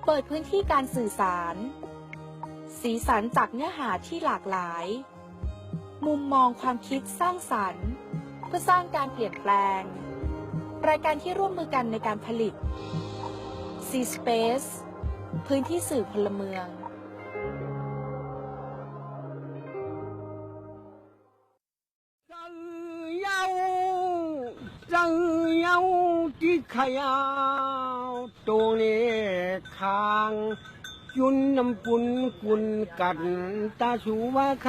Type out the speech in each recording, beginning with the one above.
เปิดพื้นที่การสื่อสารสีสันจากเนื้อหาที่หลากหลายมุมมองความคิดสร้างสรรค์เพื่อสร้างการเปลี่ยนแปลงรายการที่ร่วมมือกันในการผลิต C-Space พื้นที่สื่อพลเมืองจังเยาที่ขยาวตัวเล็กคางจุนน้ำปุ่นกุนกันตาชูว่าเค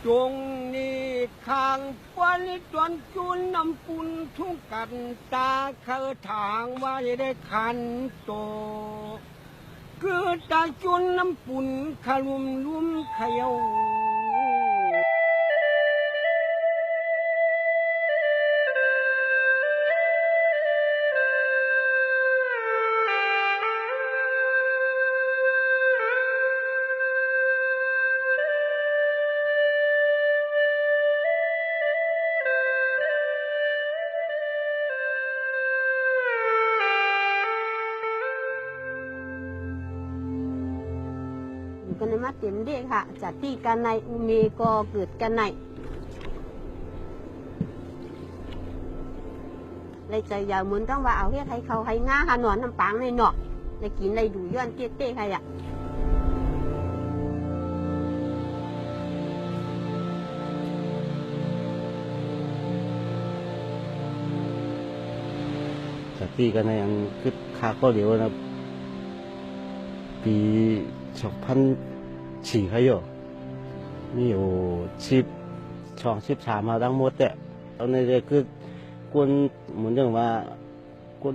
จงนี่คางปันจวนจุนน้ำปุ่นทุกกันตาเคยทางว่าจะได้ขันโตคือตาจุนน้ำปุ่นขลุ่มขยาวกันในมาเต็มเด็กค่ะจากที่กันในอุเมก็เกิดกันในเลยใจยาวเหมือนต้องว่าเอาเฮ็ดให้เขาให้ง่าหาหนอนน้ำปังในหนอกในกินในดูย้อนเตี้ยๆใครอ่ะจากที่กันในยังคือคาก็เดียวนะปี2004เขาอยู่มีอยู่12-13มาทั้งหมดแต่ตอนนี้คือกวนเหมือนอย่างว่ากวน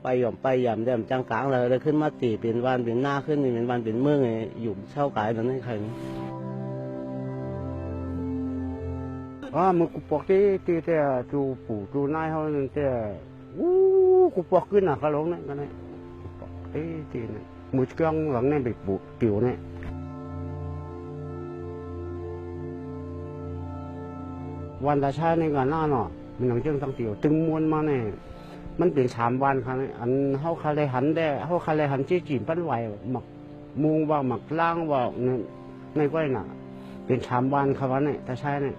ไปหย่อมไปหย่ำแดมจังกลางเลยขึ้นมาตีเป็นวันเป็นหน้าขึ้นนี่เป็นวันเป็นเมืองไงอยู่เช่ากายนั้นให้ใครมันกูปอกที่แต่จูปู่จูนายเขาแต่กูปอกขึ้นอ่ะเขาลงเนี่ยกันเนี่ยปอกที่เนี่ยมือเครื่องหลังเนี่ยไปปูติ๋วเนี่ยวันตาชาในกันหน้าเนาะมันหนังเชื่องตั้งติ๋วตึงมวนมาเนี่ยมันเป็น3 วันครับอันเขาคาเลยหันได้เขาคาเลยหันจี้จีนปั้นไหวหมักมุงว่าหมักล่างว่าในก้อยน่ะเป็น3 วันครับวันเนี่ยตาชาเนี่ย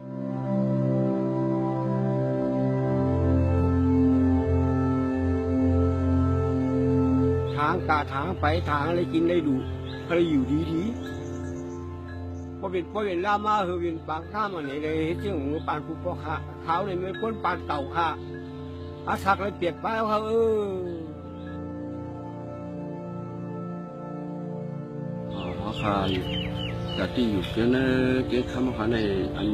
ทางกาทางไปทางอะไรกินได้ดูอะไรอยู่ดีพอเป็นล่ามาเฮเป็นปางข้ามอันไหนเลยเชื่องปานผู้พ่อข้าเขาเลยไม่พ้นปานเต่าข้าอาสักเลยเปียกไปแล้วเขาเขาขายจากที่อยู่เกี่ยนเกี่ยคำเขาในอัน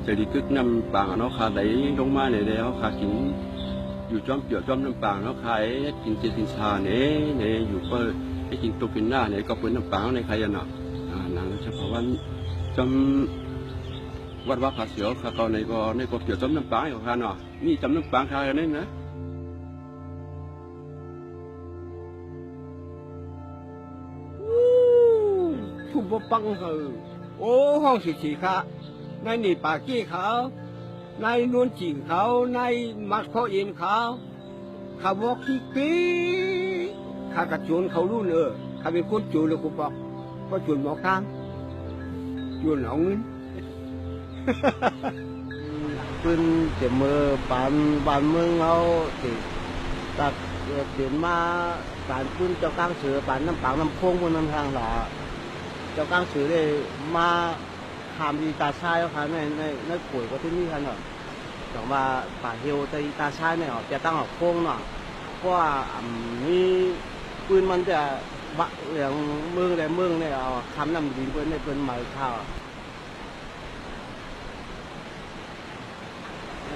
เสรีกึกน้ำปางเขาขายไหลลงมาในเดียวเขากินอยู่จอมเปียกจอมน้ำปางเขาขายกินเจสินชาเนี่ยอยู่เปิดให้กินตัวกินหน้าเนี่ยก็เป็นน้ำปางในใครยันอ่ะนางเฉพาะวันจอมวัดว่าขาเสียวขาเก่าในก็เกี่ยวจอมน้ำปางของเขาเนาะนี่จอมน้ำปางเขาเนี่ยนะทุบปังเขาโอ้ห้องสีค่ะในนี่ปากกี้เขาในนวลจีนเขาในมัดข้อเอ็นเขาขาบอกที่ปีขากระโจนเขารู้เนอขาเป็นคนจูเลยกูบอกก็จูนหมอกทางจูนเอาเงินปืนเจ็บมือบ้านเมืองเราติดตัดเปลี่ยนมาบ้านปืนเจ้ากลางเสือบ้านน้ำปางน้ำโค้งบนน้ำทางหล่อเจ้ากลางเสือเลยมาทำดีตาชายเขาในป่วยก็ที่นี่กันเหรอแต่ว่าป่าเฮียวแต่ตาชายเนี่ยจะตั้งออกโค้งเนาะเพราะว่ามีปืนมันจะบะอย่างเมืองเนี่ยเอาคำนำดินปืนในปืนใหม่ข้าว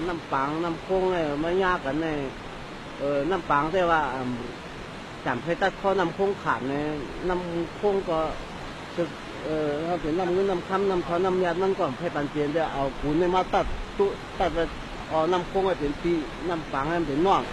น้ำปังน้ำโค้งเนี่ยไม่ยากกันเนี่ยน้ำปังแต่ว่าจำเพชรตัดข้อน้ำโค้งขาดเนี่ยน้ำโค้งก็ถ้าเป็นน้ำเงินน้ำคำน้ำขอน้ำยามันก็ให้ปันเปลี่ยนจะเอาปูนในมาตัดไปเอาน้ำโค้งให้เป็นปีน้ำปังให้เป็นน่อง เ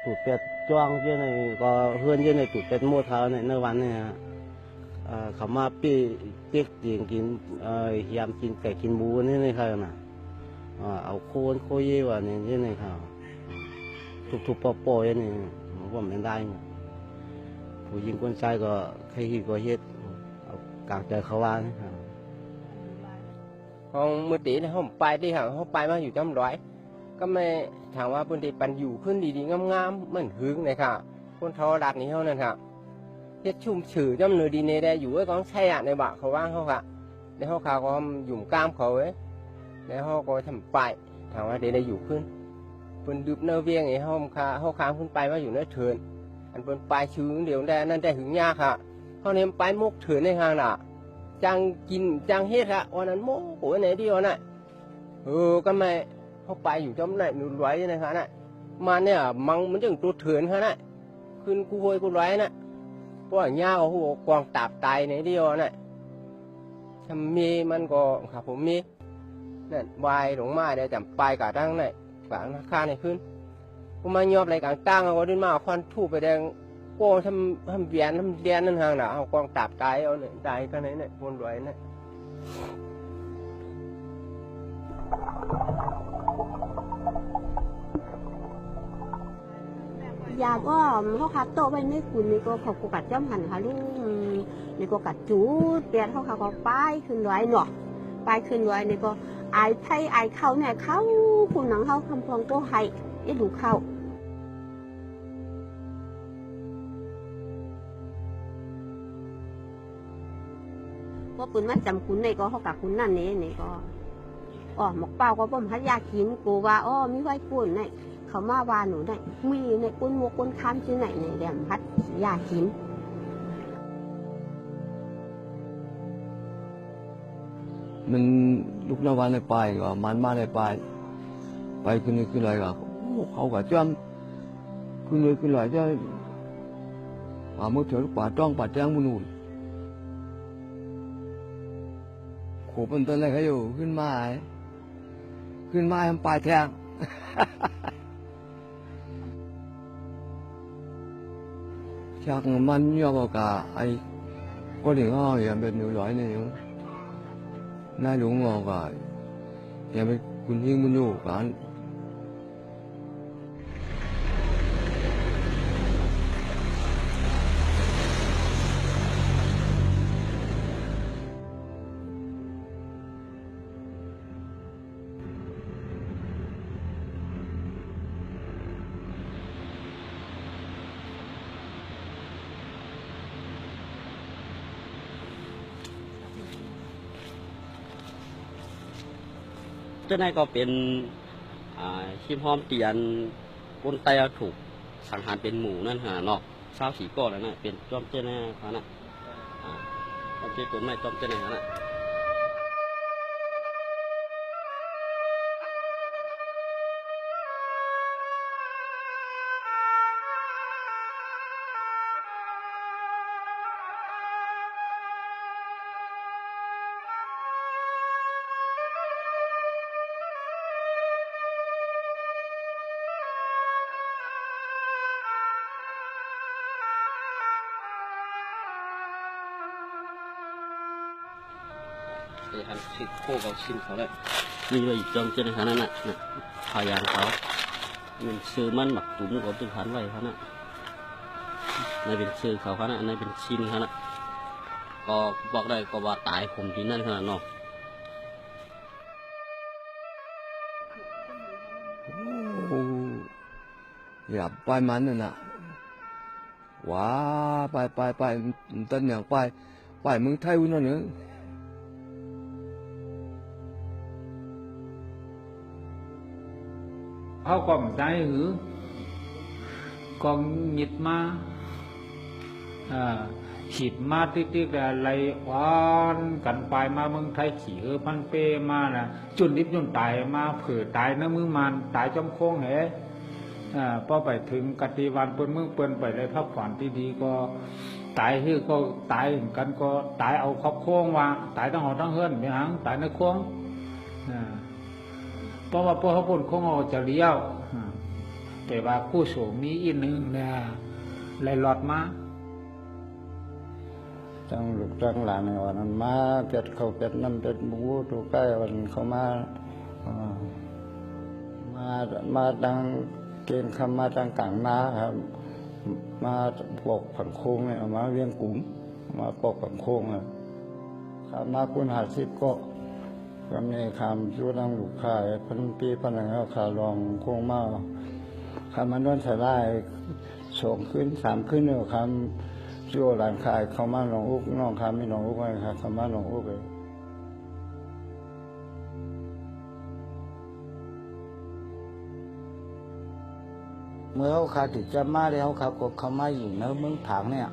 tụt pet choang chứ này có hơn chứ này tụt pet mua tháo này nơi bán nàyเขามาปีเจ๊กจริงกินยำกินไก่กินหมูนี่นี่ครับนะเอาโคนโคเย่ว่ะนี่นี่ครับทุบๆปอๆนี่ผมไม่ได้ผู้หญิงคนชายก็ใครก็เฮ็ดเอากางใจเขาว่านี่ครับ ห้องมือตีในห้องไปที่ห่างห้องไปมาอยู่จำร้อยก็ไม่ถามว่าพื้นที่ปันอยู่ขึ้นดีๆงามๆเหมือนหึงเลยค่ะคนทอรัดนี้เท่านั้นค่ะเฮ็ดชุ่มฉื่อจำเนื้อดีในได้อยู่ไว้กองใช่อะในบ่าเขาว่างเขาค่ะในห้องเขาก็หยุ่มกล้ามเขาไว้ในห้องก็ทำไปถามว่าได้อยู่ขึ้นเป็นดึบเนื้อเวียงไอ้ห้องค้างขึ้นไปมาอยู่เนื้อเถินอันเป็นปลายชื้นเดี๋ยวได้นั่นได้หึงยากค่ะเขาเนี่ยไปมุกเถินในห้างน่ะจังกินจังเฮ็ดอะวันนั้นโม่โหไหนเดียวน่ะก็ไม่เขาไปอยู่จำไหนหนุนไว้นะคะน่ะมาเนี่ยมังมันจึงตัวเถินค่ะน่ะขึ้นกูโวยกูไว้น่ะเพราะอย่างเงี้ยเขาหัวกองตับตายไหนเดียวน่ะทำมีมันก็ครับผมมีนั่นวายหลงมาได้จำปลายกะตั้งไหนกะราคาไหนขึ้นผมมายอบอะไรกลางตั้งเอาดินมาควันทูบไปแดงโก้ทำเวียนทำเดียนนั่นห่างน่ะเอากองตับตายเอาเนี่ยตายกันไหนเนี่ยคนรวยเนี่ย ยาก็เขาขับโตไปในกุนนี่ก็เขากัดจ้ำหันค่ะลูกนี่ก็กัดจูดเปลี่ยนเขาก็ป้ายขึ้นไว้เนาะป้ายขึ้นไว้นี่ก็ไอ้ไทยไอ้เขาเนี่ยเขาคุณหนังเขาคำพองก็ให้ไอ้ดูเขาว่าปืนมาจำคุณนี่ก็เขากัดคุณนั่นนี่ก็หมกเปล่าก็บ่มพัดยากินกูว่ามีไว้ปุ่นนี่เขามาว่าหนูได้มีในก้นมวกก้นค้ามชื่อไหนในแดมพัดยากินมันลูกนวานในปลายก็มันมาในปลายไปขึ้นนี่ขึ้นอะไรก็เขาก็จ้ำขึ้นเลยขึ้นไหลจะมือถือป่าจ้องป่าแจ้งมุนูโขเป็นต้นอะไรเขาอยู่ขึ้นมาทำปลายแทงchắc mình nhớ vào cả ai có điện thoại thì bên nhiều loại này nay đúng rồi cả thì bên quân hiên bên nhiều cảเจ้านั่นก็เป็นชิมหอมเตียนคนไตถูกสังหารเป็นหมูนั่นฮะเนาะชาวสีก้อนนั่นน่ะเป็นจอมเจ้าแน่เขาน่ะจอมเจ้าตัวไม่จอมเจ้าแน่เขาน่ะไอ้ฮันชิโคกับชิมเขาเลยนี่ว่าอีกจอมเจ้าในฐานะน่ะพยานเขามันซื้อมันหมักตุ้มกับตุ้มหันไว้เขาน่ะในเป็นซื้อเขาน่ะในเป็นชินเขาน่ะก็บอกได้ก็ว่าตายผมที่นั่นขนาดเนาะอย่าไปมันน่ะว้าไปต้นอย่างไปมึงไทยวุ่นนั่นเนอะเขาก็ไม่ได้หรือก็หยิบมาขีดมาติ๊กๆอะไรอ่อนกันไปมาเมืองไทยขี่พันเป้มาน่ะจุนนิบจุนตายมาเผื่อตายนะมือมันตายจอมโค้งเหพอไปถึงกติวันเปิ้นมือเปิ้นไปเลยพักผ่อนที่ดีก็ตายที่ก็ตายกันก็ตายเอาครอบโค้งว่าตายทั้งหอทั้งเฮือนไม่หังตายในโค้งเพราะว่าพวกเขาปนโค้งเอาจะเลี้ยว แต่ว่ากู้โสมีอีกหนึ่งเนี่ยเลยหลอดมาจังลูกจังหลานในวันนั้นมาเป็ดเขาเป็ดน้ำเป็ดหมูตัวใกล้วันเขามาดังเกณฑ์คำมาดังกลางนาครับมาปกผังโค้งเนี่ยมาเวียงกุ้งมาปกผังโค้งเลยครับมาคุณ50ก็มีคำช่วยดังลูกค้าพันปีพันหนึ่งเขาขาลองโค้งมาคำมันนวลใส่ได้2 ขึ้น 3 ขึ้นเนี่ยคำช่วยหลานขายเขามาหนองอุกน้องคำมีหนองอุกไว้ครับเขามาหนองอุกเลยเมื่อเขาขาดติดจะมาแล้วเขามาอยู่ในเมืองผังเนี่ย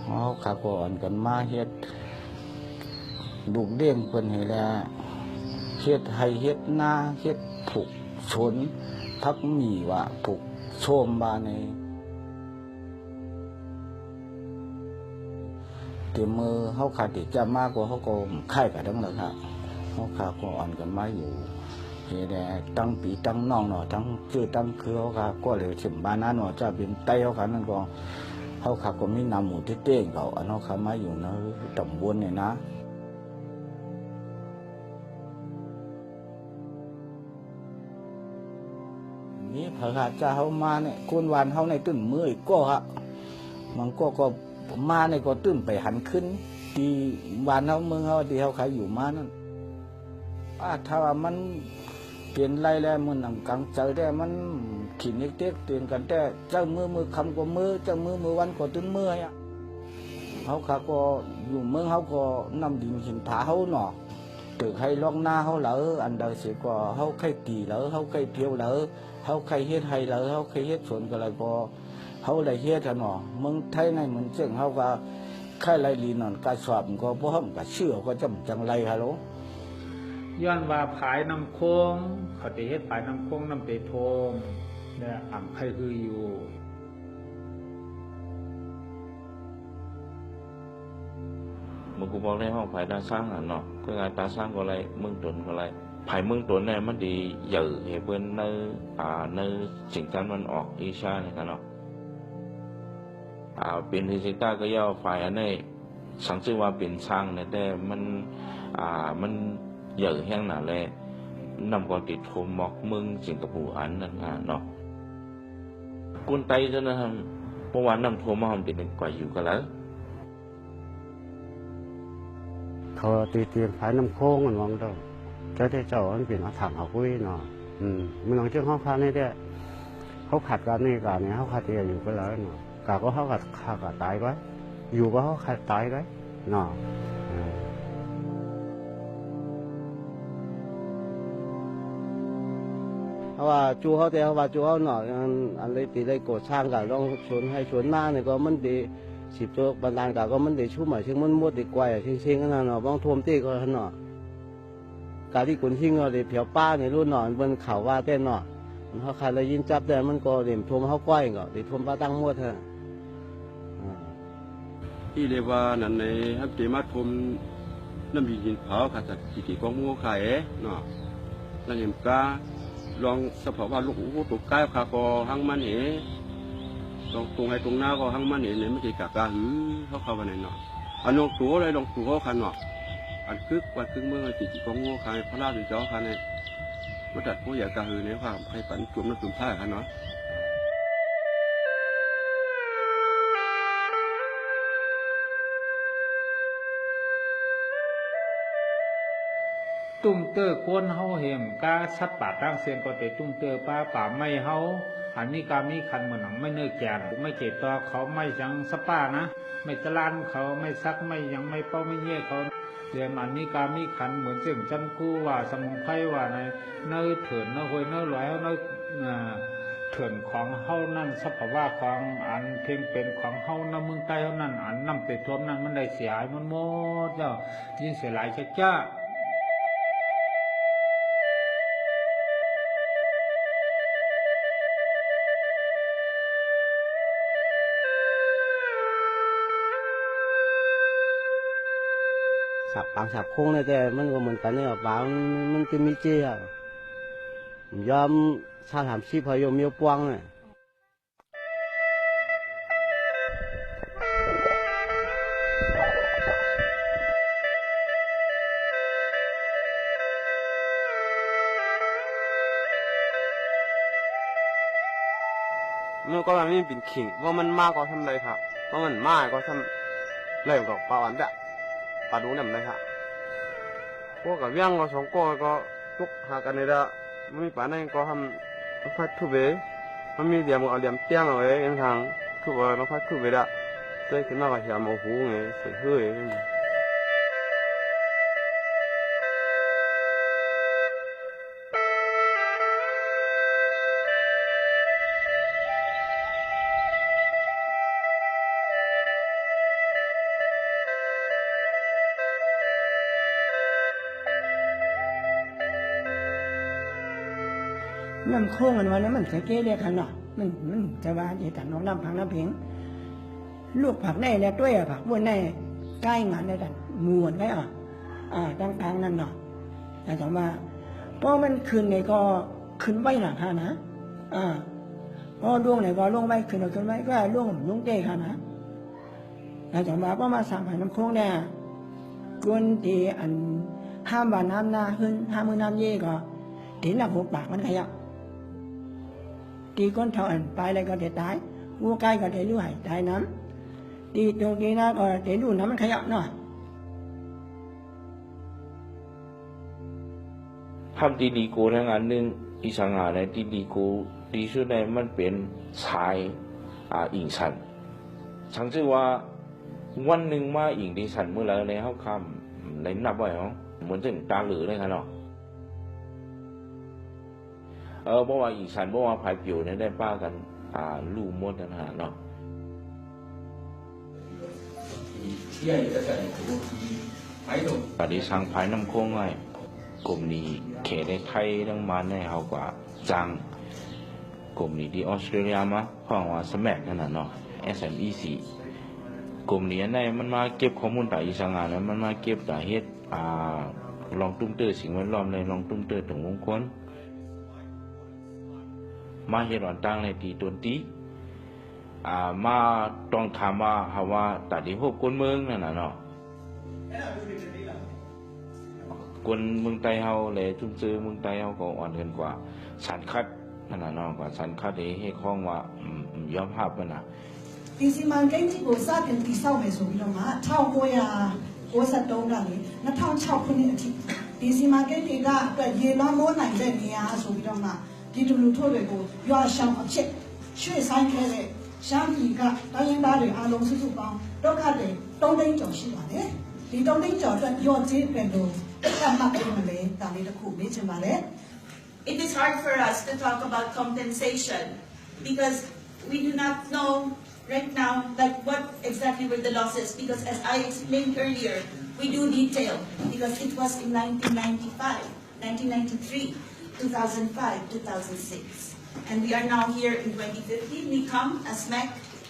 เขาขาก่อนกันมาเฮ็ดลูกเลี้ยงเพิ่นให้แล้วเฮ็ดให้เฮ็ดนาเฮ็ดผูกชนพักมีว่าผูกโชมบาในแต่มือเขาขาดติดจะมากกว่าเขาก็ไข่กันทั้งนั้นครับเขาขาก่อนกันมาอยู่เฮ็ดตั้งปีตั้งน้องเนาะตั้งชื่อตั้งคือเขาขาก็เลยถึงบ้านนั้นเนาะจะเป็นไต้เขาขานั่นก็เขาขาก็มีนำหมู่ที่เต้งเขาอันเขาขามาอยู่ในตำบลเนี่ยนะนี่พระราชาเขามาเนี่ยคนวันเขาในตื่นมือก็ฮะมันก็มาในก็ตื่นไปหันขึ้นที่วันเขาเมืองเขาที่เขาขายอยู่มานั่นถ้าว่ามันเปลี่ยนไรแล้วมันหนังกังใจได้มันขีดเล็กๆเตือนกันแต่เจ้ามือคำกว่ามือเจ้ามือวันก็ตื่นมืออ่ะเขาขาก็อยู่เมืองเขาก็นำดินหินผาเขาหนอตึกให้ล่องหน้าเขาเหลออันใดเสียก็เขาใครตีเหลอเขาใครเที่ยวเหลอเขาใครเฮ็ดให้เหลอเขาใครเฮ็ดสวนก็เลยพอเขาเลยเฮ็ดหนอเมืองไทยในเหมือนเจ้งเขาก็ใครไรลีนอนกระสอบก็พวกเขาก็เชื่อก็จำจังไรฮัลโหลย้อนว่าผายน้ำโค้งเขาจะเฮ็ดผายน้ำโค้งน้ำเตโทมเนี่ยอ่ำใครคืออยู่มึงกูบอกในห้องผายตาสร้างอ่ะเนาะก็งานตาสร้างก็ไรเมืองตนก็ไรผายเมืองตนเนี่ยมันดีใหญ่เหตุเบิ้ลในสิ่งการมันออกอีชาเนี่ยกันเนาะเป็นที่สิต้าก็ย่อฝ่ายอันนี้สังเกตว่าเป็นสร้างเนี่ยแต่มันใหญ่แห้งหนาแลนำก่อนติดโทมหมอกมึงสิงคโปร์อันนั่นเนาะกุนไตจะนะฮะเมื่อวานนำโทมมาทำติดหนึ่งกว่าอยู่กันแล้วเขาตีผายน้ำโค้งกันวังเด้อเจ้าได้เจ้าอันเป็นอาถรรพ์เอาไว้เนาะมันหลังจากเขาขาดนี่ได้เขาขัดกันนี่กันเนี่ยเขาขัดเดียอยู่ก็แล้วเนาะกาก็เขาขาดตายไว้อยู่ก็เขาขาดตายไว้เนาะเพราะว่าจูเขาแต่ว่าจูเขาหน่อยอันเลยตีเลยโกรธช่างกันต้องชวนให้ชวนหน้าเนี่ยก็มันดีสิบตัวบรรดาก็มันดีชุ่มหมายถึงมันมดดีกว่าเชิงๆกันเนาะบ้องท่วมตีก็เนาะการที่คนชิงเราเดี๋ยวเผียวป้าในรุ่นหน่อยบนเขาว่าเต้นเนาะเขาใครเลยยินจับแต่มันก็เดี๋ยวท่วมเขาก้อยก็เดี๋ยวท่วมป้าตั้งมดเถอะที่เรียกว่านั่นในฮับเจมาทมน้ำยินเผาขาดจิตของงูไข่เนาะนั่นเองก็ลองสภาพว่าลูกหูตุกใกล้ขาคอหั่งมันเหลองตรงให้ตรงหน้าก็หั่งมันเหเนี่ยไม่ใช่กากาหือเขาเข้าไปไหนเนาะอันลองตัวเลยลองตัวเขาขันเนาะอันคึกวันคึกเมื่อจิตของงูไข่พระราชหรือเจ้าขันเนี่ยมาตัดผู้ใหญ่กาหือในความให้ปันจุ่มน้ำจุ่มผ้าขันเนาะตุ้มเตอร์ก้นเฮาเห็มกาชัดป่าตั้งเสียงก็แต่ตุ้มเตอร์ป่าไม่เฮาอันนี้กามีคันเหมือนหนังไม่เนื้อแก่ไม่เจ็บต่อเขาไม่ยังสป้านะไม่ตะลานเขาไม่ซักไม่ยังไม่เป้าไม่เงี้ยเขาเรียนอันนี้กามีคันเหมือนเสียงจันคู่ว่าสมุนไพรว่าในเนื้อเถื่อนเนื้อหวยเนื้อลอยเนื้อเถื่อนของเฮานั่นสภาวะของอันเพียงเป็นของเฮาน้ำเมืองใต้เฮานั่นอันน้ำเตะท่วมนั่นมันได้เสียหายมันหมดเจ้ายิ่งเสียหลายจ้าสับโค้งเลยแต่มันก็เหมือนกันเนี่ยบางมันจะมีเจี๊ย ยอมชาถามชีพยมเมียวปวงเนี่ยเมื่อก็มันไม่เป็นขิงว่ามันมากก็ทำไรค่ะว่ามันมากก็ทำไรก็ปลาวันเดะปลาดูเนี่ยมันเลยค่ะพวกกับเวียงก็สองก็ทุกหากันเลยละไม่มีปลาไหนก็ทำพัดทุบเบมันมีเหลี่ยมเอาเหลี่ยมเตี้ยงเอาไว้ยังทางทุบเอาแล้วพัดทุบเบละเจ๊ขึ้นมาก็เหี่ยวโมหูไงใส่เฮ้ยน้ำโค้งกันวันนั้นมันจะเกลี่ยกันเนาะมันจะว่าเดี๋ยวแต่น้องน้ำพังน้ำเพียงลูกผักในเนี่ยด้วยผักบนในใกล้งานในแต่มวนได้ต่างๆนั่นเนาะแต่ถามว่าเพราะมันคืนในก็คืนไว้หนักค่ะนะเพราะล่วงในก็ล่วงไว้คืนไว้ก็ล่วงลุงเต้ค่ะนะแต่ถามว่าเพราะมาสั่งผ่านน้ำโค้งเนี่ยกวนที่อันห้ามบานน้ำนาขึ้นห้ามมือน้ำเย่ก็ถึงหนักหัวปากมันขยับตีก้นเท่าอันไปอะไรก็เด็ดตายวัวไก่ก็เด็ดด้วยตายน้ำตีตรงนี้นะก็เด็ดดูน้ำมันขยับหน่อยทำดีๆกูทั้งอันหนึ่งอีสังหาในดีๆกูดีสุดในมันเป็นชายอิงสันฉันชื่อว่าวันหนึ่งมาอิงดีสันเมื่อไรในเขาคำในนับไว้เหรอเหมือนถึงตาหรือเลยครับเนาะเพราะว่าอีสันเพราะว่าภายผิวเนี่ยได้ป้ากันลู่มดนะฮะเนาะปฏิสังภายน้ำโค้งไว้กลุ่มนี้เขตได้ไทยทั้งมาในเขากว่าจังกลุ่มนี้ที่ออสเตรเลียมาเพราะว่าสมัครนั่นน่ะเนาะ SMEC กลุ่มนี้ในมันมาเก็บข้อมูลต่างอีสังงานแล้วมันมาเก็บต่างเหตุลองตุ้มเตอร์สิ่งแวดล้อมเลยลองตุ้มเตอร์ถึงวงคนมาเห็นวันตั้งในตีตัวตีมาต้องถามว่าหาว่าตัดที่พวกคนเมืองนั่นน่ะเนาะคนเมืองไทยเฮาเลยจุ่มซื้อเมืองไทยเฮาก็อ่อนเกินกว่าสันคัดนั่นน่ะเนาะกว่าสันคัดให้คล้องว่ายอมรับมันน่ะဒီစီမံကိန်းကြီးကိုစတင်တည်ဆောက်မယ်ဆိုပြီးတော့မှ1993ကနေ2006ခုနှစ်အထိဒီစီမံကိန်းတွေကအတွက်ရေလွှမ်းမိုးနိုင်တဲ့နေရာဆိုပြီးတော့မှပြည်သူလူထုတွေကိုရွာရှောင်အဖြစ်ရွှေ့ဆိုင်ခဲ့တဲ့ရှမ်းပြည်ကတိုင်းရင်းသားတွေအားလုံးစုစုပေါင်းဒုက္ခတွေ3သိန်းကျော်ရှိပါတယ်ဒီ3သိန်းကျော်အတွက်ရော့ကျေးပဲလို့သတ်မှတ်ပေးမလဲဒါလေးတစ်ခုမေးချင်ပါတယ် It is hard for us to talk about compensation because we do not know right now like what exactly were the losses because as I explained earlier we do detail because it was in 1995 1993 2005 2006 and we are now here in 2015 we come as MEC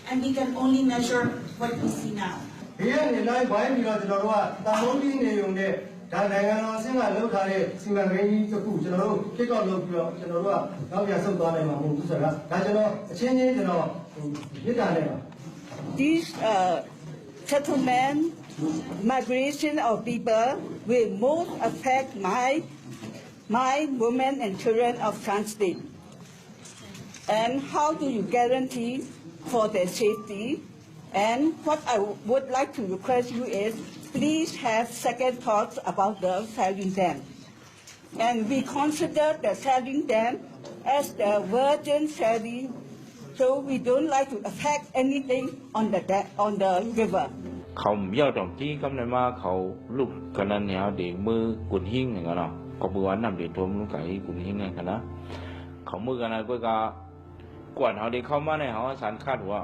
and we can only measure what we see now ဒီကနေလိုက်ပိုင်းပြီးတော့ကျွန်တော်တို့ကတာမုန်းပြီးနေုံနဲ့ဒါနိုင်ငံတော်အဆင့်ကလှုပ်ထားတဲ့စီမံကိန်းကြီးတစ်ခုကျွန်တော်တို့ဖြစ်ကောက်လုပ်ပြီးတော့ကျွန်တော်တို့ကနောက်ပြန်ဆုတ်သွားနိုင်မှာမဟုတ်ဘူးဆိုတာဒါကျွန်တော်အချင်းချင်းကျွန်တော်မြစ်တာနဲ့ပါ This settlement migration of people will most affect my women and children of transit. And how do you guarantee for their safety? And what I would like to request you is please have second thoughts about the selling them. And we consider the selling them as the virgin selling, so we don't like to affect anything on the river. เขาเยี่ยวตรงที่กำลังมาเขาลูกกันนั้นเนี่ยเด็กมือกุนหิ้งอย่างเนาะก็มือวันนำเด็กทวมลูกไก่กุนหิ้งอย่างนะเขามือกันนั้นก็กวนเขาเด็กเข้ามาในเขาสันคาดหัว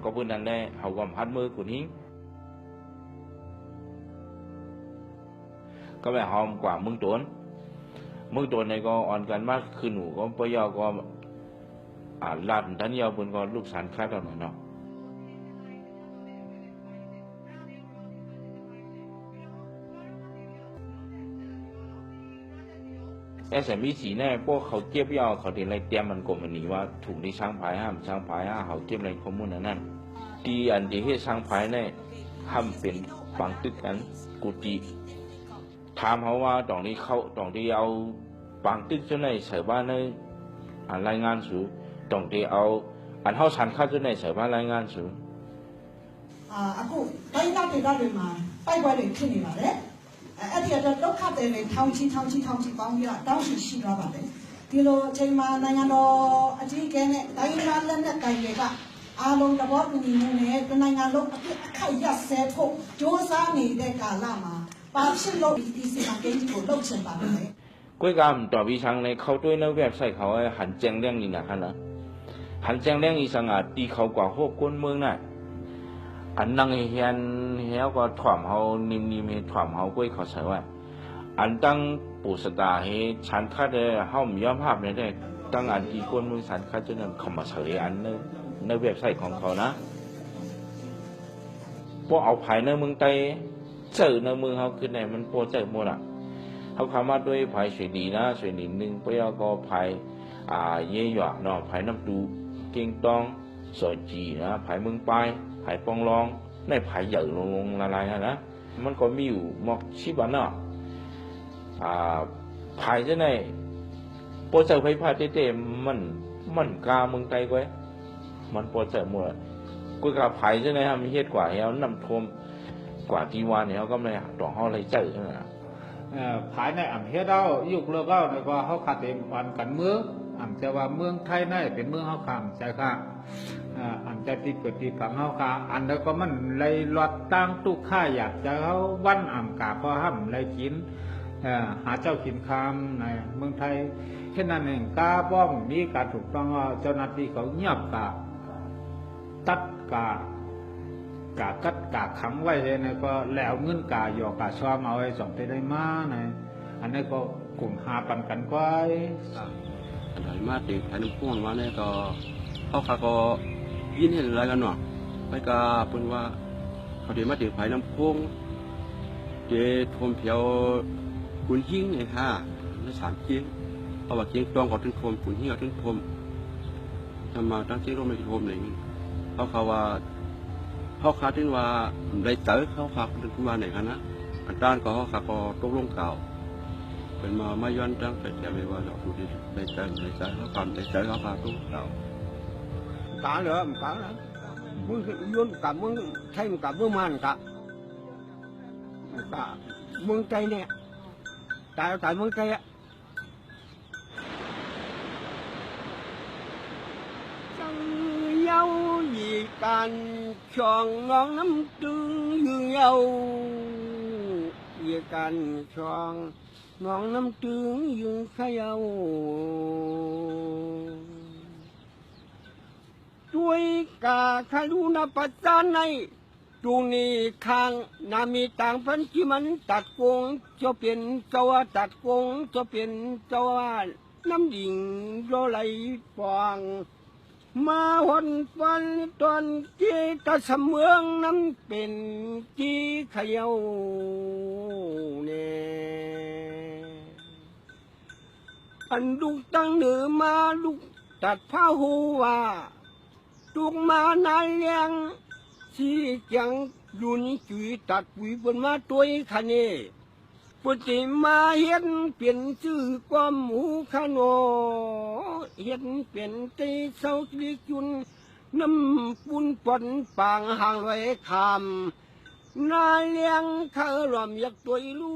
ก็พื้นนั้นได้เขาก็พัดมือกุนหิ้งก็แบบหอมกว่ามึงตัวในก็อ่อนกันมากคือหนูก็ปยอก็ลาดทันยาวบนก็ลูกสันคาดเอาหน่อยเนาะ SME แน่พวกเขาเก็บยาวเขาถึงไรเตรียมมันกลมมันนี้ว่าถุงที่ช่างพายห้ามช่างพายเขาเก็บไรข้อมูลนั้นดีอันที่ให้ช่างพายแน่ห้ามเป็นปังตึกกันกุฏิถามเขาว่าตรงที่เอาปังตึกจนในเสือบ้านในรายงานสูตรงที่เอาอันเขาชันเข้าจนในเสือบ้านรายงานสูအခုတိုင်းသားဒေသတွေမှာတိုက်ပွဲတွေဖြစ်နေပါတယ်အဲ့ဒီတော့ဒုက္ခတွေနဲ့ထောင်ချီပေါင်းပြီးတော့တောင်းရှိသွားပါတယ်ဒီလိုအချိန်မှာနိုင်ငံတော်အကြီးအကဲနဲ့တိုင်းသားလက်နက်ကိုင်တွေကအားလုံးသဘောတူညီမှုနဲ့နိုင်ငံလုံးအခိုက်ရဆဲဖို့ကြိုးစားနေတဲ့ကာလမှာပါဖြစ်လို့ဒီစီမံကိန်းကိုလုပ်ချင်ပါတယ်ကွေးကမတော်ပြီးဆောင်နေเขาด้วยในเว็บไซต์เขาหันแจ้งเรื่องนี้นะหันแจ้งเรื่องอีสังอาตีเขากว่าพวกคนเมืองน่ะอันนั่งเฮียนเฮียก็ถ่วมเขานิ่มๆให้ถ่วมเขาก้วยเขาใส่ว่าอันตั้งปู่สตาให้ฉันคัดเลยเฮามียอมภาพเนี่ยได้ตั้งอันที่คนเมืองฉันคัดจนนั้นเขามาเฉยอันในเว็บไซต์ของเขานะพวกเอาภายในเมืองไต้เจอในเมืองเขาคือไหนมันพอเจอหมดอ่ะเขาคำว่าด้วยภายสวยดีนะสวยดีหนึ่งพวกก็ภายเยี่ยเนาะภายน้ำดูเก่งตองสอยจีนะภายเมืองปลายภายปองรองในภายใหญ่ลงละลายนะมันก็มีอยู่หมอกชิบันเนาะภายจะในพอเจอไฟฟ้าเต้มันกาเมืองไทยไว้มันพอเจอหมดกูกับภายจะในทำเฮ็ดกว่าเขานำท่วมกว่าที่วานเนี่ยเขาก็ไม่ต่อเขาเลยเจอนะภายในเฮ็ดเอายุคเลิกเอาในว่าเขาขาดเต็มวันกันเมืองแต่ว่าเมืองไทยนั่นเป็นเมืองเขาขำใช่ค่ะจะติดเกิดติดฝังเขาค่ะอันนั้นก็มันเลยลอดตั้งตุกข่าอยากจะเขาวันกาพอห้ำเลยกินหาเจ้ากินคำในเมืองไทยแค่นั้นเองกาบ้อมมีการถูกต้องเจ้าหน้าที่เขาเงียบกาตัดกากัดกาขังไว้เลยนะก็แล้วเงินกาหยอกกาชอมเอาไว้ส่งไปได้มานะอันนี้ก็กลุ่มหาปันกันไว้อันไหนมาติดภายในพวกว่าเนี่ยก็เขาก็ยินเห็นอะไรกันหน่อยไปกาเป็นว่าเขาเดี๋ยวมาติดภายน้ำพวงเจทวมเพียวขุนหิ้งเนี่ยค่ะแล้วสามเจียงเอาว่าเจียงตองก็ถึงทวมขุนหิ้งก็ถึงทวมทำมาตั้งเจียงก็ไม่ทวมอะไรอย่างนี้เขาว่าเขาคาดถึงว่าได้เจอเขาคาดถึงว่าไหนกันนะอันด้านก็เขาคาดก็ตกลงเก่าเป็นมาย้อนตั้งแต่ไม่ว่าเราดูดีได้เจอเขาคาดได้เจอเขาคาดตกเก่าcả nữa cả nữa muốn luôn cả muốn thay cả muốn man cả muốn cây nè tại muốn cây á chẳng nhau gì can tròn nón nắm tương như nhau vì can tròn nón nắm tương như khai nhauช่วยกาคารุณาปัจจานในจูนีคางนามีต่างพันที่มันตัดกงจะเป็นเจ้าตัดกงจะเป็นเจ้าน้ำดิ่งโรไหลฟองมาวันฟันตอนกีตาสเมืองน้ำเป็นกีขยาวเนี่ยอันลูกตั้งเหนือมาลูกตัดผ้าหัวตุกมานายเลี้ยงสีจังยุนจุยตัดปุ๋ยบนมาตัวคันเนปฏิมาเห็นเปลี่ยนชื่อความหมูขนอเห็นเปลี่ยนตีเสาลิจุนน้ำปุ่นปนปางห่างลอยคำนายเลี้ยงข้ารอมอยากตัวลู